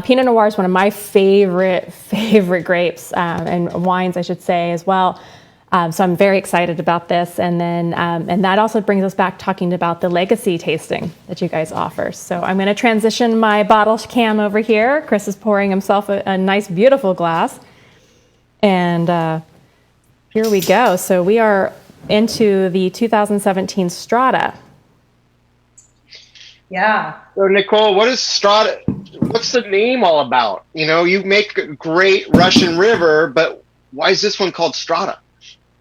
Pinot Noir is one of my favorite grapes and wines, I should say, as well. So I'm very excited about this. And then, and that also brings us back talking about the legacy tasting that you guys offer. So I'm going to transition my bottle cam over here. Chris is pouring himself a nice, beautiful glass. And here we go. So we are into the 2017 Strata. Yeah. So Nicole, what is Strata? What's the name all about? You know, you make a great Russian River, but why is this one called Strata?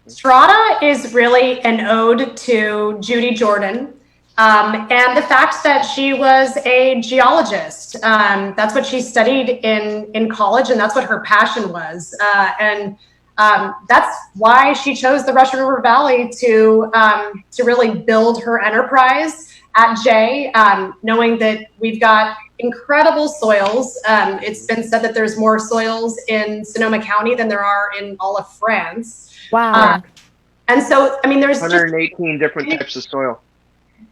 Strata is really an ode to Judy Jordan, and the fact that she was a geologist. That's what she studied in college, and that's what her passion was. And that's why she chose the Russian River Valley to really build her enterprise at J, knowing that we've got incredible soils. It's been said that there's more soils in Sonoma County than there are in all of France. Wow. And so, I mean, there's 118 different types of soil.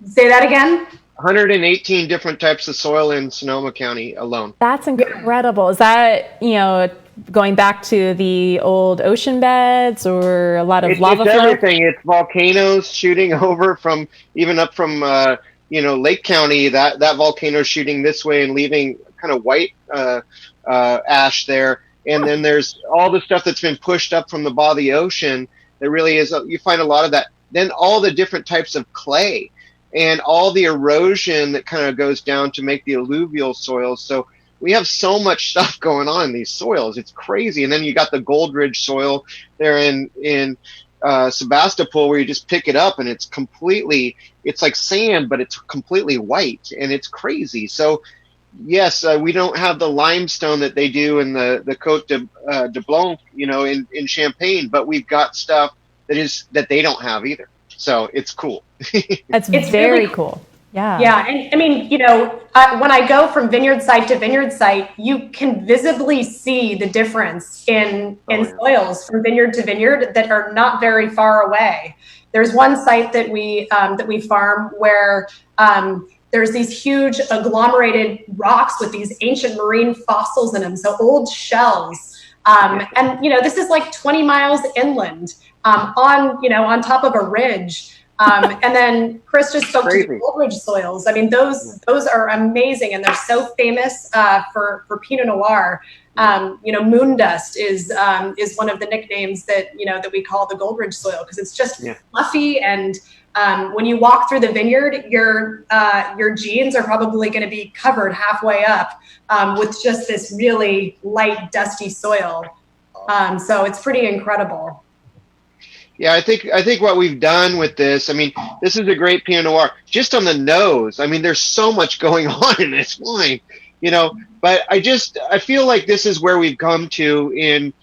Say that again? 118 different types of soil in Sonoma County alone. That's incredible. Is that, you know, going back to the old ocean beds or a lot of lava it's flow? everything. It's volcanoes shooting over from, even up from, you know, Lake County, that volcano shooting this way and leaving kind of white ash there. And then there's all the stuff that's been pushed up from the bottom of the ocean. There really is, you find a lot of that. Then all the different types of clay and all the erosion that kind of goes down to make the alluvial soils. So we have so much stuff going on in these soils. It's crazy. And then you got the Goldridge soil there in Sebastopol, where you just pick it up and it's like sand, but it's completely white and it's crazy. So yes, we don't have the limestone that they do in the Côte de Blanc, you know, in Champagne, but we've got stuff that they don't have either. So it's cool. It's very really cool. Yeah. Yeah. And I mean, you know, when I go from vineyard site to vineyard site, you can visibly see the difference in soils from vineyard to vineyard that are not very far away. There's one site that we farm where there's these huge agglomerated rocks with these ancient marine fossils in them, so old shells. And you know, this is like 20 miles inland, on top of a ridge. And then Chris just spoke to the Goldridge soils. I mean, those are amazing, and they're so famous for Pinot Noir. You know, moon dust is one of the nicknames that we call the Goldridge soil, because it's just fluffy, and when you walk through the vineyard, your jeans are probably going to be covered halfway up with just this really light, dusty soil. So it's pretty incredible. Yeah, I think what we've done with this, I mean, this is a great Pinot Noir. Just on the nose, I mean, there's so much going on in this wine, you know. But I feel like this is where we've come to in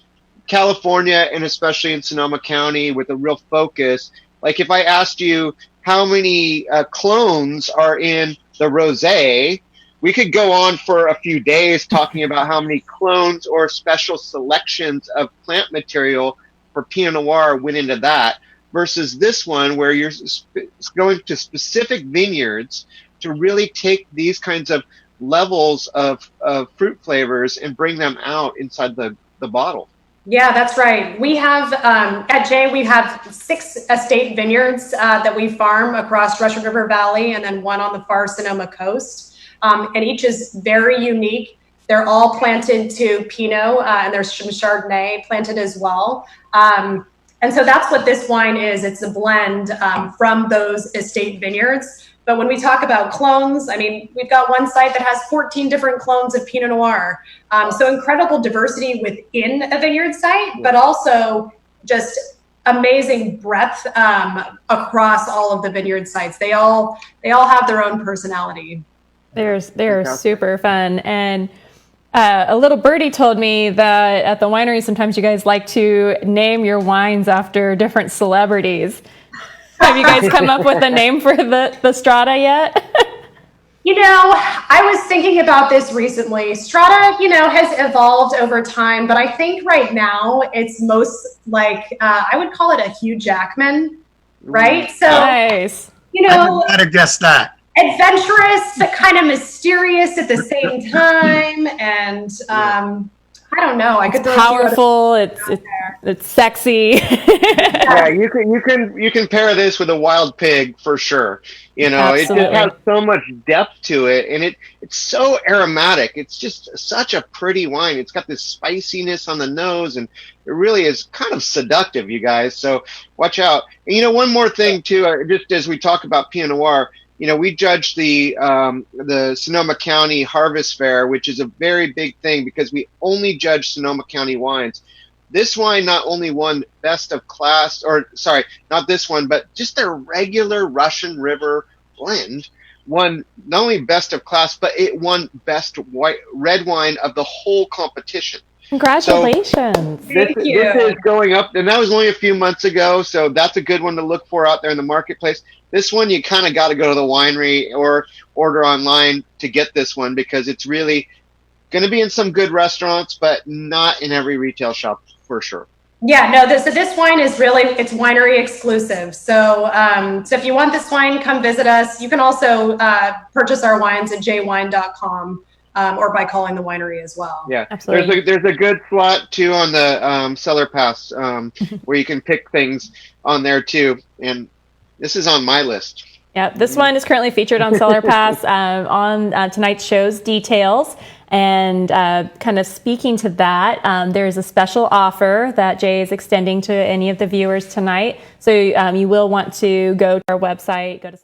California, and especially in Sonoma County, with a real focus. Like if I asked you how many clones are in the rosé, we could go on for a few days talking about how many clones or special selections of plant material for Pinot Noir went into that, versus this one where you're going to specific vineyards to really take these kinds of levels of fruit flavors and bring them out inside the bottle. Yeah, that's right. We have, at J, we have 6 estate vineyards that we farm across Russian River Valley, and then one on the far Sonoma coast. And each is very unique. They're all planted to Pinot, and there's some Chardonnay planted as well. And so that's what this wine is. It's a blend from those estate vineyards. But when we talk about clones, I mean, we've got one site that has 14 different clones of Pinot Noir. So incredible diversity within a vineyard site, but also just amazing breadth across all of the vineyard sites. They all have their own personality. They're super fun. And a little birdie told me that at the winery, sometimes you guys like to name your wines after different celebrities. Have you guys come up with a name for the Strata yet? You know, I was thinking about this recently. Strata, has evolved over time, but I think right now it's most like, I would call it a Hugh Jackman, right? So, nice. I would have guessed that. adventurous, but kind of mysterious at the same time. And I don't know. I could throw powerful. It's sexy. Yeah, you can pair this with a wild pig for sure. You know, it just has so much depth to it, and it's so aromatic. It's just such a pretty wine. It's got this spiciness on the nose, and it really is kind of seductive, you guys. So watch out. And, you know, one more thing too, just as we talk about Pinot Noir, you know, we judge the Sonoma County Harvest Fair, which is a very big thing because we only judge Sonoma County wines. This wine not only won best of class, or sorry, not this one, but just their regular Russian River blend won not only best of class, but it won best red wine of the whole competition. Congratulations. So this is going up, and that was only a few months ago, so that's a good one to look for out there in the marketplace. This one, you kind of got to go to the winery or order online to get this one because it's really going to be in some good restaurants, but not in every retail shop for sure. Yeah, no, this wine is really, it's winery exclusive. So, so if you want this wine, come visit us. You can also purchase our wines at jwine.com or by calling the winery as well. Yeah, absolutely. There's a good slot too on the CellarPass where you can pick things on there too. And this is on my list. Yeah, this one is currently featured on CellarPass on tonight's show's details. And kind of speaking to that, there's a special offer that Jay is extending to any of the viewers tonight. So you will want to go to our website, go to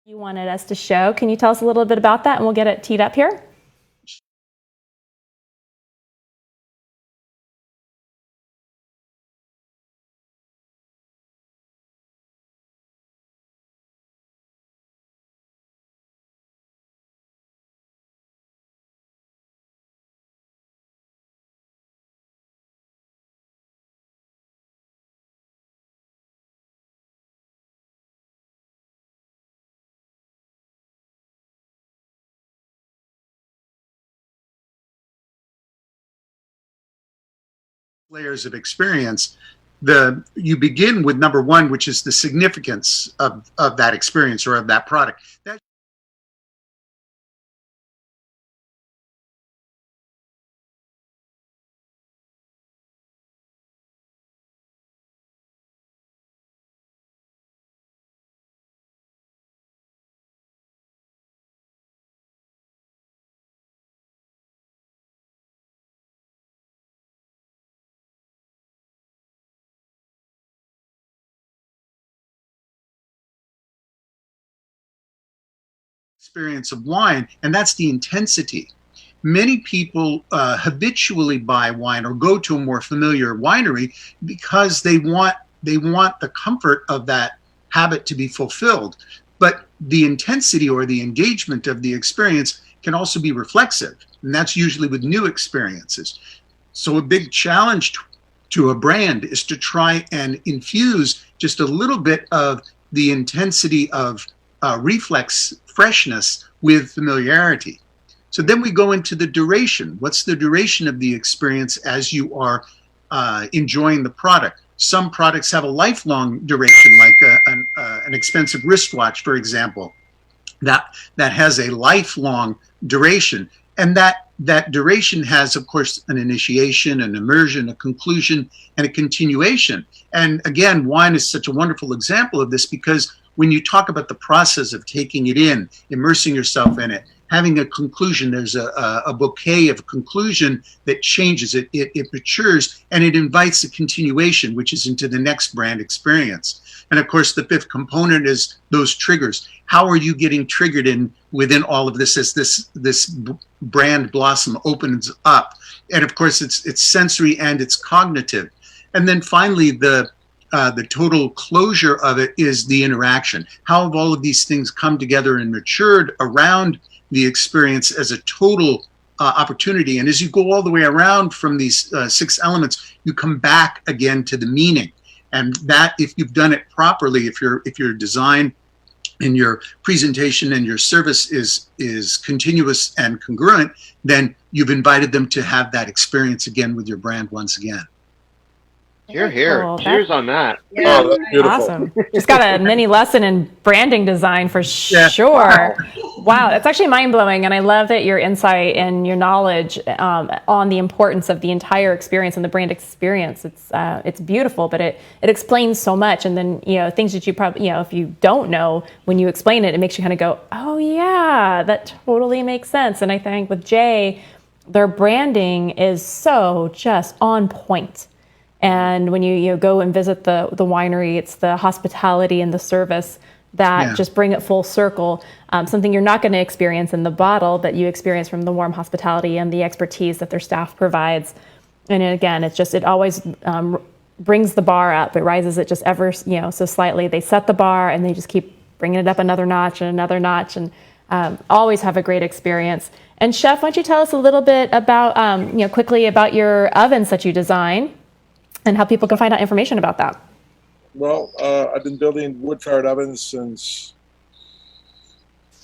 you wanted us to show. Can you tell us a little bit about that, and we'll get it teed up here? Layers of experience, you begin with number one, which is the significance of that experience or of that product. Experience of wine, and that's the intensity. Many people habitually buy wine or go to a more familiar winery because they want the comfort of that habit to be fulfilled. But the intensity or the engagement of the experience can also be reflexive, and that's usually with new experiences. So a big challenge to a brand is to try and infuse just a little bit of the intensity of reflex freshness with familiarity. So then we go into the duration. What's the duration of the experience as you are enjoying the product? Some products have a lifelong duration, like an expensive wristwatch, for example, that has a lifelong duration. And that duration has, of course, an initiation, an immersion, a conclusion, and a continuation. And again, wine is such a wonderful example of this because when you talk about the process of taking it in, immersing yourself in it, having a conclusion, there's a bouquet of conclusion that changes it, it matures, and it invites a continuation, which is into the next brand experience. And of course, the fifth component is those triggers. How are you getting triggered within all of this as this brand blossom opens up? And of course, it's sensory and it's cognitive. And then finally, the the total closure of it is the interaction. How have all of these things come together and matured around the experience as a total opportunity? And as you go all the way around from these 6 elements, you come back again to the meaning. And that, if you've done it properly, if your design and your presentation and your service is continuous and congruent, then you've invited them to have that experience again with your brand once again. Here. Cool. Cheers on that. Yeah. Oh, that's beautiful. Awesome. Just got a mini lesson in branding design for sure. Wow. It's actually mind blowing. And I love that your insight and your knowledge on the importance of the entire experience and the brand experience. It's beautiful, but it explains so much. And then, things that you probably, if you don't know, when you explain it, it makes you kind of go, oh yeah, that totally makes sense. And I think with Jay, their branding is so just on point. And when you go and visit the winery, it's the hospitality and the service that just bring it full circle. Something you're not going to experience in the bottle, but you experience from the warm hospitality and the expertise that their staff provides. And again, it always brings the bar up. It rises it just ever so slightly. They set the bar and they just keep bringing it up another notch and always have a great experience. And Chef, why don't you tell us a little bit about quickly about your ovens that you design, and how people can find out information about that. Well, I've been building wood-fired ovens since,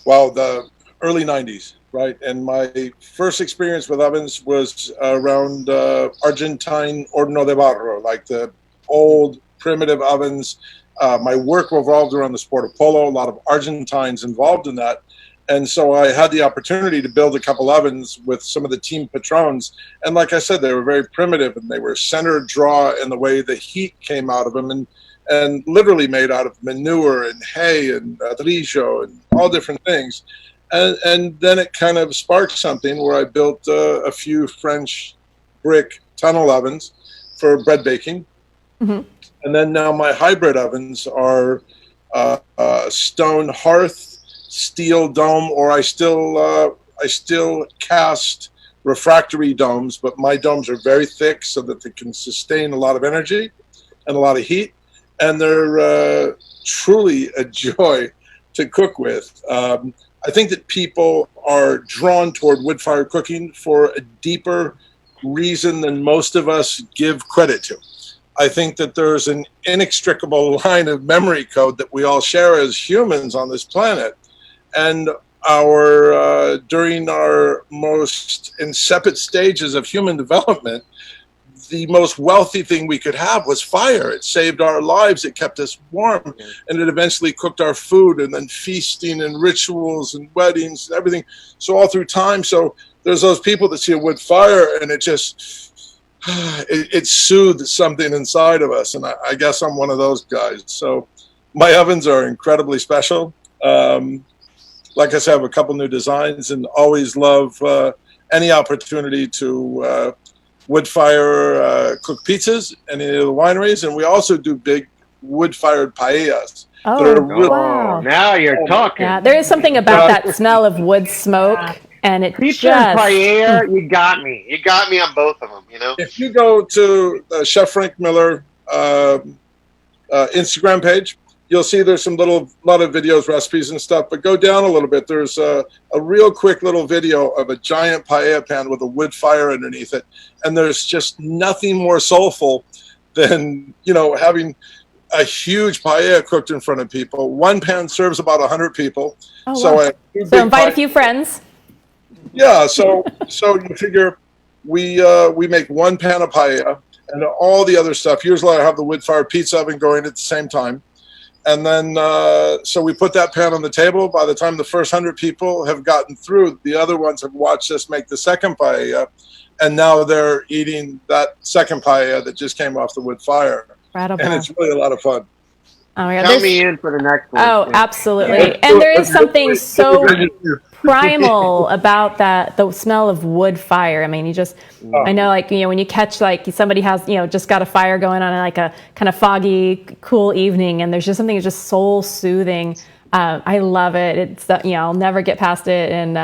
the early 90s, right? And my first experience with ovens was around Argentine horno de barro, like the old primitive ovens. My work revolved around the sport of polo, a lot of Argentines involved in that. And so I had the opportunity to build a couple ovens with some of the team patrons. And like I said, they were very primitive, and they were center draw in the way the heat came out of them, and literally made out of manure and hay and ladrillo and all different things. And then it kind of sparked something where I built a few French brick tunnel ovens for bread baking. Mm-hmm. And then now my hybrid ovens are stone hearth, steel dome, or I still cast refractory domes, but my domes are very thick so that they can sustain a lot of energy and a lot of heat, and they're truly a joy to cook with. I think that people are drawn toward wood-fired cooking for a deeper reason than most of us give credit to. I think that there's an inextricable line of memory code that we all share as humans on this planet. And during our most incipient stages of human development, the most wealthy thing we could have was fire. It saved our lives. It kept us warm, and it eventually cooked our food, and then feasting and rituals and weddings and everything. So all through time. So there's those people that see a wood fire, and it just, it soothes something inside of us. And I guess I'm one of those guys. So my ovens are incredibly special. Like I said, I have a couple new designs, and always love any opportunity to wood fire cook pizzas in any of the wineries. And we also do big wood-fired paellas. Wow. Now you're talking. Yeah, there is something about that smell of wood smoke, and it Pizza and paella, you got me. You got me on both of them, If you go to Chef Frank Miller Instagram page, you'll see there's some lot of videos, recipes and stuff, but go down a little bit. There's a real quick little video of a giant paella pan with a wood fire underneath it. And there's just nothing more soulful than, having a huge paella cooked in front of people. One pan serves about 100 people. Oh, so wow. So invite a few friends. Yeah. So you figure we make one pan of paella and all the other stuff. Usually I have the wood fired pizza oven going at the same time. And then, so we put that pan on the table. By the time the first 100 people have gotten through, the other ones have watched us make the second paella, and now they're eating that second paella that just came off the wood fire. Incredible. And it's really a lot of fun. Oh my God. Count me in for the next one. Oh, absolutely. And there is something so primal about the smell of wood fire. I mean, I know, when you catch, somebody has, just got a fire going on in a kind of foggy, cool evening, and there's just something that's just soul soothing. I love it. It's, I'll never get past it. And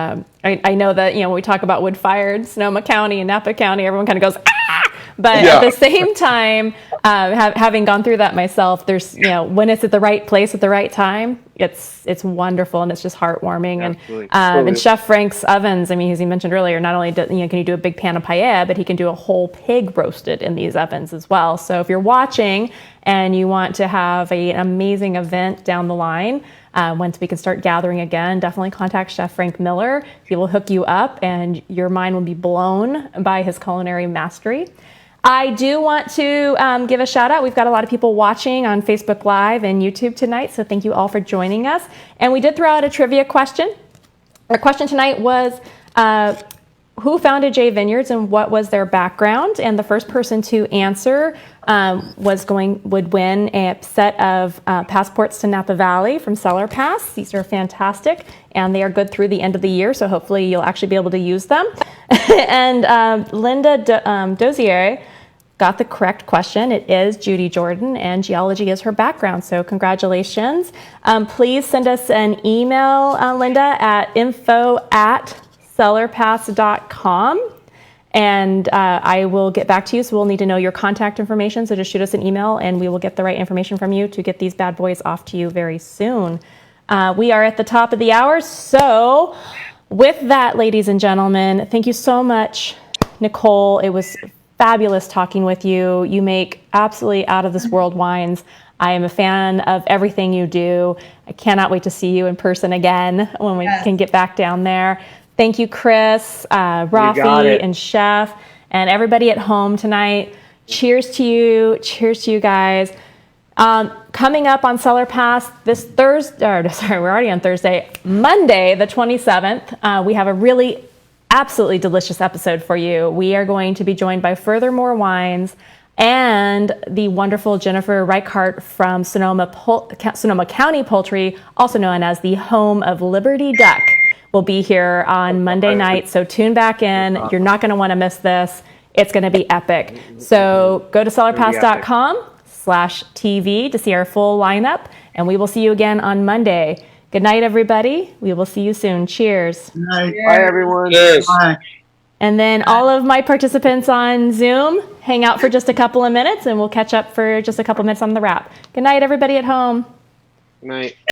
I know that, when we talk about wood fired, Sonoma County and Napa County, everyone kind of goes, ah! But Yeah. at the same time, having gone through that myself, there's, when it's at the right place at the right time, it's wonderful and it's just heartwarming. Absolutely. And Chef Frank's ovens, I mean, as he mentioned earlier, not only can you do a big pan of paella, but he can do a whole pig roasted in these ovens as well. So if you're watching and you want to have an amazing event down the line, once we can start gathering again, definitely contact Chef Frank Miller. He will hook you up and your mind will be blown by his culinary mastery. I do want to give a shout out. We've got a lot of people watching on Facebook Live and YouTube tonight, so thank you all for joining us. And we did throw out a trivia question. Our question tonight was, who founded J Vineyards and what was their background? And the first person to answer would win a set of passports to Napa Valley from CellarPass. These are fantastic, and they are good through the end of the year, so hopefully you'll actually be able to use them. And Linda Dozier got the correct question. It is Judy Jordan, and geology is her background, so congratulations. Please send us an email, Linda, at info@cellarpass.com. And I will get back to you. So we'll need to know your contact information. So just shoot us an email and we will get the right information from you to get these bad boys off to you very soon. We are at the top of the hour. So with that, ladies and gentlemen, thank you so much, Nicole. It was fabulous talking with you. You make absolutely out of this world wines. I am a fan of everything you do. I cannot wait to see you in person again when we can get back down there. Thank you, Chris, Raffi, and Chef, and everybody at home tonight. Cheers to you. Cheers to you guys. Coming up on CellarPass this Thursday, we're already on Thursday, Monday, the 27th, we have a really absolutely delicious episode for you. We are going to be joined by Furthermore Wines and the wonderful Jennifer Reichart from Sonoma County Poultry, also known as the home of Liberty Duck, will be here on Monday night. So tune back in. You're not going to want to miss this. It's going to be epic. So go to CellarPass.com/TV to see our full lineup, and we will see you again on Monday. Good night, everybody. We will see you soon. Cheers. Good night. Bye, everyone. Cheers. Bye. And then all of my participants on Zoom, hang out for just a couple of minutes, and we'll catch up for just a couple minutes on the wrap. Good night, everybody at home. Good night.